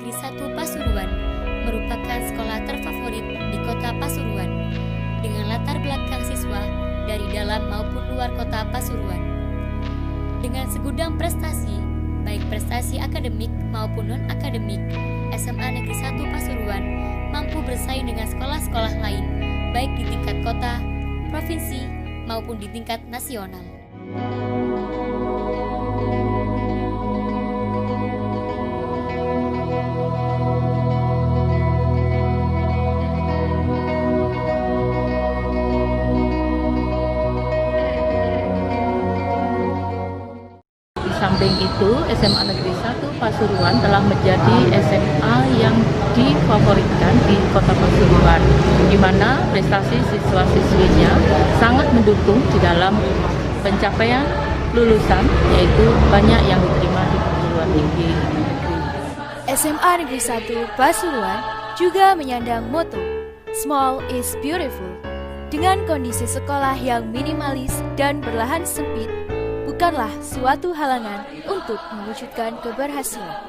Negeri 1 Pasuruan merupakan sekolah terfavorit di kota Pasuruan dengan latar belakang siswa dari dalam maupun luar kota Pasuruan. Dengan segudang prestasi, baik prestasi akademik maupun non-akademik, SMA Negeri 1 Pasuruan mampu bersaing dengan sekolah-sekolah lain, baik di tingkat kota, provinsi, maupun di tingkat nasional. Di samping itu, SMA Negeri 1 Pasuruan telah menjadi SMA yang difavoritkan di Kota Pasuruan, di mana prestasi siswa-siswinya sangat mendukung di dalam pencapaian lulusan, yaitu banyak yang diterima di perguruan tinggi negeri. SMA Negeri 1 Pasuruan juga menyandang moto Small is Beautiful. Dengan kondisi sekolah yang minimalis dan berlahan sempit, bukanlah suatu halangan untuk mewujudkan keberhasilan.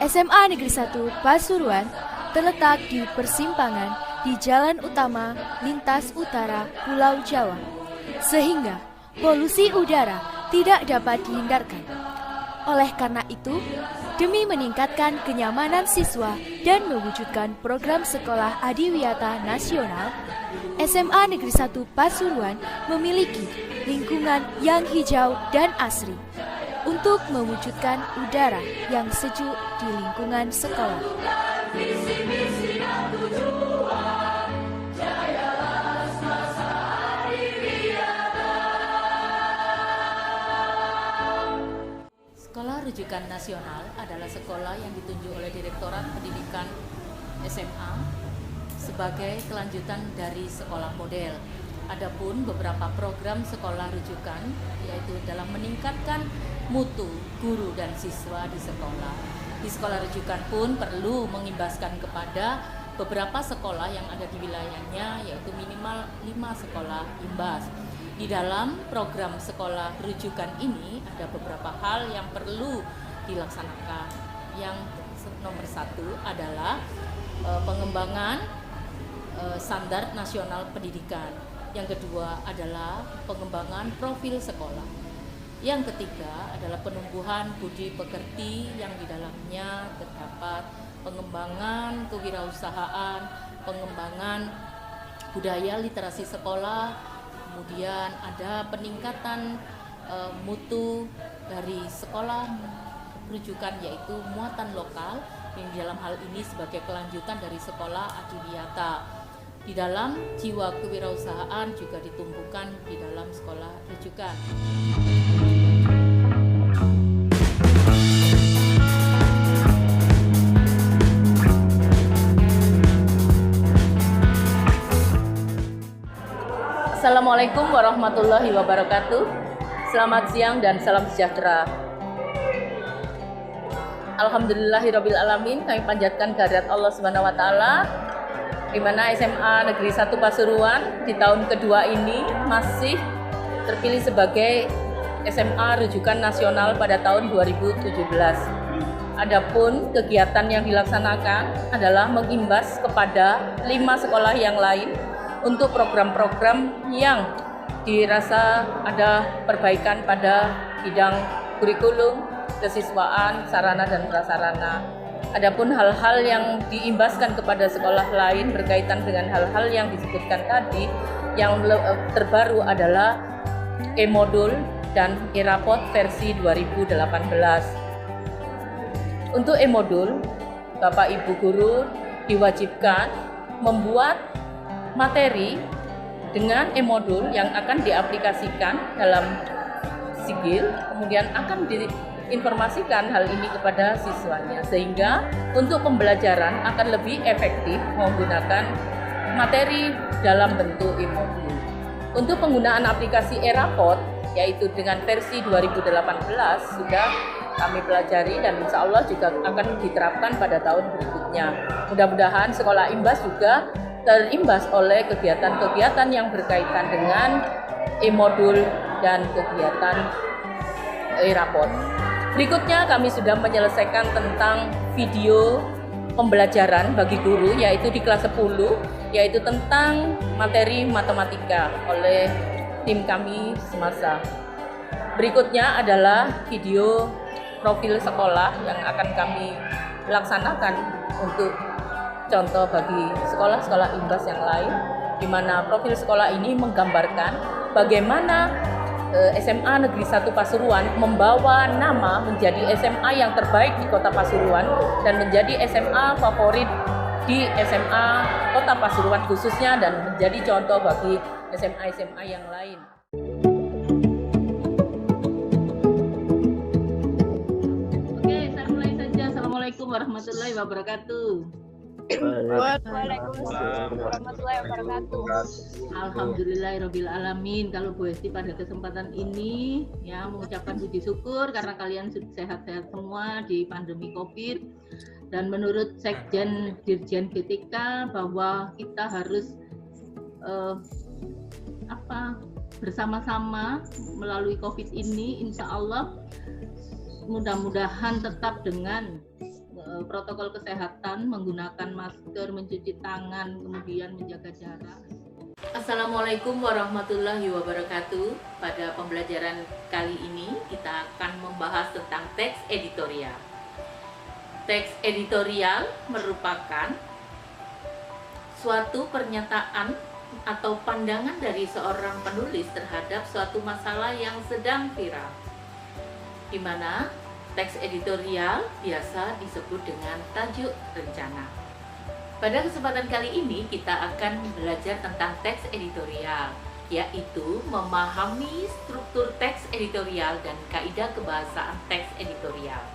SMA Negeri 1 Pasuruan terletak di persimpangan di Jalan Utama Lintas Utara Pulau Jawa, sehingga polusi udara tidak dapat dihindarkan. Oleh karena itu, demi meningkatkan kenyamanan siswa dan mewujudkan program sekolah adiwiyata nasional, SMA Negeri 1 Pasuruan memiliki lingkungan yang hijau dan asri untuk mewujudkan udara yang sejuk di lingkungan sekolah. Sekolah Rujukan Nasional adalah sekolah yang ditunjuk oleh Direktorat Pendidikan SMA sebagai kelanjutan dari sekolah model. Adapun beberapa program sekolah rujukan yaitu dalam meningkatkan mutu guru dan siswa di sekolah. Di sekolah rujukan pun perlu mengimbaskan kepada beberapa sekolah yang ada di wilayahnya, yaitu minimal 5 sekolah imbas. Di dalam program sekolah rujukan ini ada beberapa hal yang perlu dilaksanakan. Yang nomor 1 adalah pengembangan standar nasional pendidikan. Yang kedua adalah pengembangan profil sekolah. Yang ketiga adalah penumbuhan budi pekerti yang di dalamnya terdapat pengembangan kewirausahaan, pengembangan budaya literasi sekolah, kemudian ada peningkatan mutu dari sekolah rujukan yaitu muatan lokal yang dalam hal ini sebagai kelanjutan dari sekolah adiwiyata. Di dalam jiwa kewirausahaan juga ditumbuhkan di dalam sekolah rujukan. Assalamualaikum warahmatullahi wabarakatuh. Selamat siang dan salam sejahtera. Alhamdulillahirabbil alamin, kami panjatkan kehadirat Allah Subhanahu wa taala di mana SMA Negeri 1 Pasuruan di tahun kedua ini masih terpilih sebagai SMA Rujukan Nasional pada tahun 2017. Adapun kegiatan yang dilaksanakan adalah mengimbas kepada 5 sekolah yang lain untuk program-program yang dirasa ada perbaikan pada bidang kurikulum, kesiswaan, sarana dan prasarana. Adapun hal-hal yang diimbaskan kepada sekolah lain berkaitan dengan hal-hal yang disebutkan tadi, yang terbaru adalah e-modul dan e-rapot versi 2018. Untuk e-modul, Bapak Ibu guru diwajibkan membuat materi dengan e-modul yang akan diaplikasikan dalam sigil, kemudian akan informasikan hal ini kepada siswanya, sehingga untuk pembelajaran akan lebih efektif menggunakan materi dalam bentuk e-modul. Untuk penggunaan aplikasi e-rapot, yaitu dengan versi 2018 sudah kami pelajari dan insya Allah juga akan diterapkan pada tahun berikutnya. Mudah-mudahan sekolah imbas juga terimbas oleh kegiatan-kegiatan yang berkaitan dengan e-modul dan kegiatan e-rapot. Berikutnya kami sudah menyelesaikan tentang video pembelajaran bagi guru, yaitu di kelas 10, yaitu tentang materi matematika oleh tim kami semasa. Berikutnya adalah video profil sekolah yang akan kami laksanakan untuk contoh bagi sekolah-sekolah IMBAS yang lain, di mana profil sekolah ini menggambarkan bagaimana SMA Negeri 1 Pasuruan membawa nama menjadi SMA yang terbaik di Kota Pasuruan dan menjadi SMA favorit di SMA Kota Pasuruan khususnya, dan menjadi contoh bagi SMA-SMA yang lain. Oke, saya mulai saja. Assalamualaikum warahmatullahi wabarakatuh. Waalaikumsalam warahmatullahi wabarakatuh. Alhamdulillahirabbil alamin. Kalau Bu Esti pada kesempatan ini ya mengucapkan puji syukur karena kalian sehat-sehat semua di pandemi Covid, dan menurut Sekjen Dirjen GTK bahwa kita harus bersama-sama melalui Covid ini, insya Allah mudah-mudahan tetap dengan protokol kesehatan, menggunakan masker, mencuci tangan, kemudian menjaga jarak. Assalamualaikum warahmatullahi wabarakatuh. Pada pembelajaran kali ini kita akan membahas tentang teks editorial. Teks editorial merupakan suatu pernyataan atau pandangan dari seorang penulis terhadap suatu masalah yang sedang viral, di mana teks editorial biasa disebut dengan tajuk rencana. Pada kesempatan kali ini kita akan belajar tentang teks editorial, yaitu memahami struktur teks editorial dan kaidah kebahasaan teks editorial.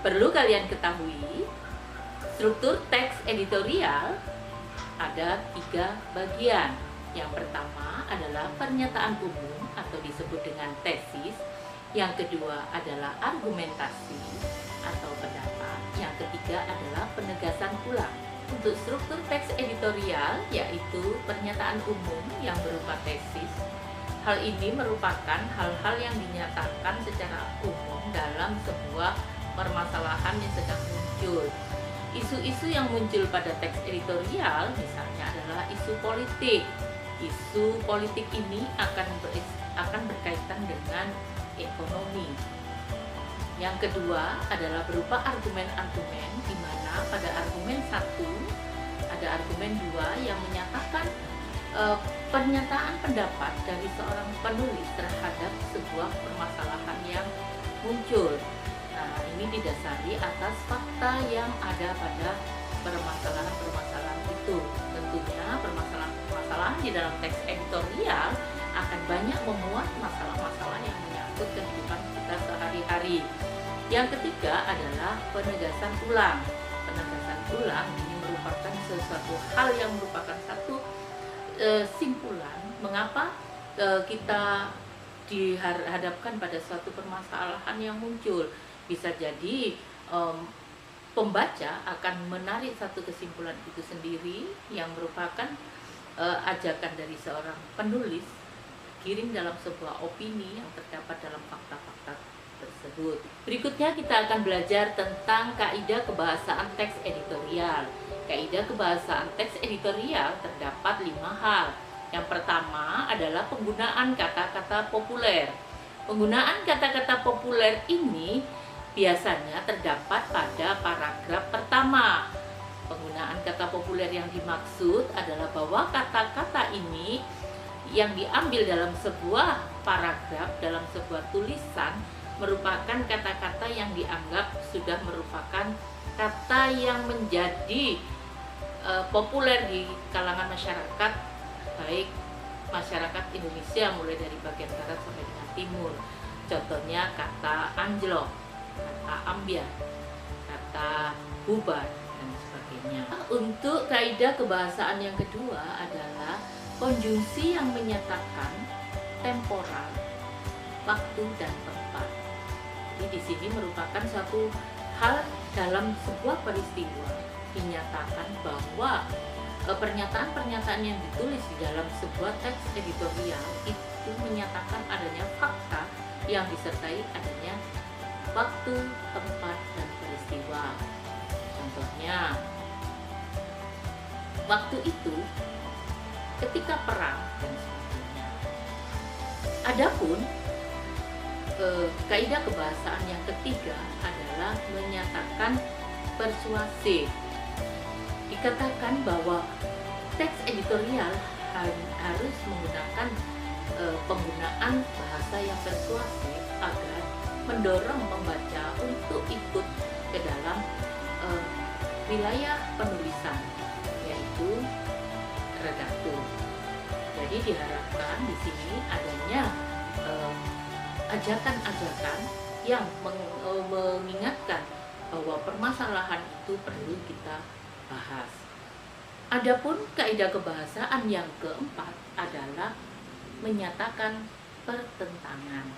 Perlu kalian ketahui, struktur teks editorial ada 3 bagian. Yang pertama adalah pernyataan umum atau disebut dengan tesis. Yang kedua adalah argumentasi atau pendapat. Yang ketiga adalah penegasan ulang. Untuk struktur teks editorial, yaitu pernyataan umum yang berupa tesis. Hal ini merupakan hal-hal yang dinyatakan secara umum dalam sebuah permasalahan yang sedang muncul. Isu-isu yang muncul pada teks editorial misalnya adalah isu politik. Isu politik ini akan berkaitan dengan ekonomi. Yang kedua adalah berupa argumen-argumen, di mana pada argumen 1 ada argumen 2 yang menyatakan pernyataan pendapat dari seorang penulis terhadap sebuah permasalahan yang muncul. Nah, ini didasari atas fakta yang ada pada permasalahan-permasalahan itu. Tentunya permasalahan-permasalahan di dalam teks editorial akan banyak memuat masalah-masalah yang menyangkut kehidupan kita sehari-hari. Yang ketiga adalah penegasan ulang. Penegasan ulang ini merupakan sesuatu hal yang merupakan satu simpulan mengapa kita dihadapkan pada suatu permasalahan yang muncul. Bisa jadi pembaca akan menarik satu kesimpulan itu sendiri yang merupakan ajakan dari seorang penulis kirim dalam sebuah opini yang terdapat dalam fakta-fakta tersebut. Berikutnya kita akan belajar tentang kaidah kebahasaan teks editorial. Kaidah kebahasaan teks editorial terdapat 5 hal. Yang pertama adalah penggunaan kata-kata populer. Penggunaan kata-kata populer ini biasanya terdapat pada paragraf pertama. Penggunaan kata populer yang dimaksud adalah bahwa kata-kata ini yang diambil dalam sebuah paragraf, dalam sebuah tulisan, merupakan kata-kata yang dianggap sudah merupakan kata yang menjadi populer di kalangan masyarakat, baik masyarakat Indonesia mulai dari bagian barat sampai dengan timur. Contohnya kata anjlok, kata ambyar, kata bubar, dan sebagainya. Untuk kaidah kebahasaan yang kedua adalah konjungsi yang menyatakan temporal, waktu dan tempat. Jadi di sini merupakan suatu hal dalam sebuah peristiwa dinyatakan bahwa pernyataan-pernyataan yang ditulis di dalam sebuah teks editorial itu menyatakan adanya fakta yang disertai adanya waktu, tempat, dan peristiwa. Contohnya, waktu itu ketika perang dan sebagainya. Adapun kaidah kebahasaan yang ketiga adalah menyatakan persuasif. Dikatakan bahwa teks editorial harus menggunakan penggunaan bahasa yang persuasif agar mendorong pembaca untuk ikut ke dalam wilayah penulisan, yaitu redaktur. Jadi diharapkan di sini adanya ajakan-ajakan yang mengingatkan bahwa permasalahan itu perlu kita bahas. Adapun kaidah kebahasaan yang keempat adalah menyatakan pertentangan.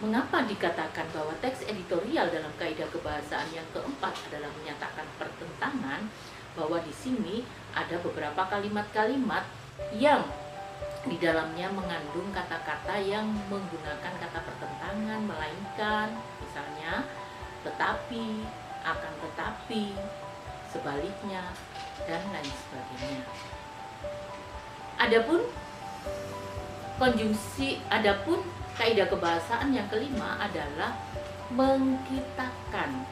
Mengapa dikatakan bahwa teks editorial dalam kaidah kebahasaan yang keempat adalah menyatakan pertentangan? Bahwa di sini ada beberapa kalimat-kalimat yang di dalamnya mengandung kata-kata yang menggunakan kata pertentangan, melainkan, misalnya tetapi, akan tetapi, sebaliknya, dan lain sebagainya. Adapun kaidah kebahasaan yang kelima adalah mengkitakan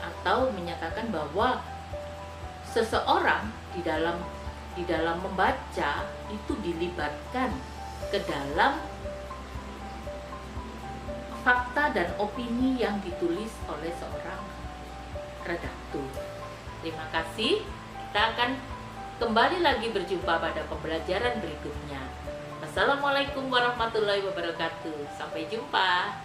atau menyatakan bahwa seseorang di dalam membaca itu dilibatkan ke dalam fakta dan opini yang ditulis oleh seorang redaktur. Terima kasih. Kita akan kembali lagi berjumpa pada pembelajaran berikutnya. Assalamualaikum warahmatullahi wabarakatuh. Sampai jumpa.